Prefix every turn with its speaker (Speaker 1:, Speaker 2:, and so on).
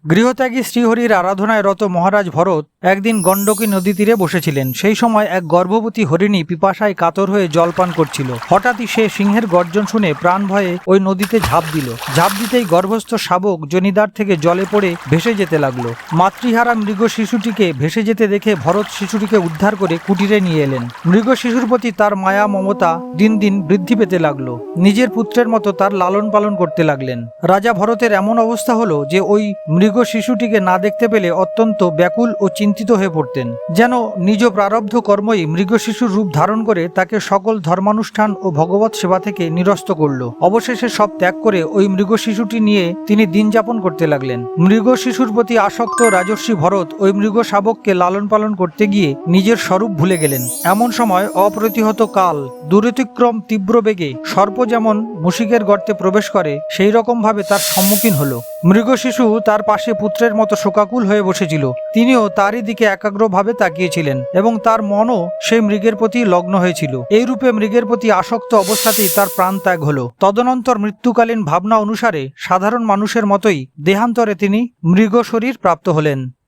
Speaker 1: গৃহত্যাগী শ্রীহরির আরাধনায় রত মহারাজ ভরত একদিন গণ্ডকী নদী তীরে বসেছিলেন। সেই সময় এক গর্ভবতী হরিণী পিপাসায় কাতর হয়ে জলপান করছিল। হঠাৎই সে সিংহের গর্জন শুনে প্রাণ ভয়ে ওই নদীতে ঝাঁপ দিল। ঝাঁপ দিতেই গর্ভস্থ শাবক জনিদার থেকে জলে পড়ে ভেসে যেতে লাগলো। মাতৃহারা মৃগ শিশুটিকে ভেসে যেতে দেখে ভরত শিশুটিকে উদ্ধার করে কুটিরে নিয়ে এলেন। মৃগ শিশুর প্রতি তার মায়া মমতা দিন দিন বৃদ্ধি পেতে লাগলো। নিজের পুত্রের মতো তার লালন পালন করতে লাগলেন। রাজা ভরতের এমন অবস্থা হলো যে ওই মৃগ শিশুটিকে না দেখতে পেলে অত্যন্ত ব্যাকুল ও চিন্তিত হয়ে পড়তেন। যেন নিজ প্রারব্ধ কর্মই মৃগ শিশুর রূপ ধারণ করে তাকে সকল ধর্মানুষ্ঠান ও ভগবত সেবা থেকে নিরস্ত করল। অবশেষে সব ত্যাগ করে ওই মৃগ শিশুটি নিয়ে তিনি দিন যাপন করতে লাগলেন। মৃগ শিশুর প্রতি আসক্ত রাজর্ষি ভরত ওই মৃগ শাবককে লালন পালন করতে গিয়ে নিজের স্বরূপ ভুলে গেলেন। এমন সময় অপ্রতিহত কাল দূরতিক্রম তীব্র বেগে সর্প যেমন মুশিকের গর্তে প্রবেশ করে সেই রকম ভাবে তার সম্মুখীন হলো। মৃগ শিশু তার পাশে পুত্রের মতো শোকাকুল হয়ে বসেছিল। তিনিও তারই দিকে একাগ্রভাবে তাকিয়েছিলেন এবং তার মনও সেই মৃগের প্রতি লগ্ন হয়েছিল। এই রূপে মৃগের প্রতি আসক্ত অবস্থাতেই তার প্রাণ ত্যাগ হলো। তদনন্তর মৃত্যুকালীন ভাবনা অনুসারে সাধারণ মানুষের মতোই দেহান্তরে তিনি মৃগ শরীর প্রাপ্ত হলেন।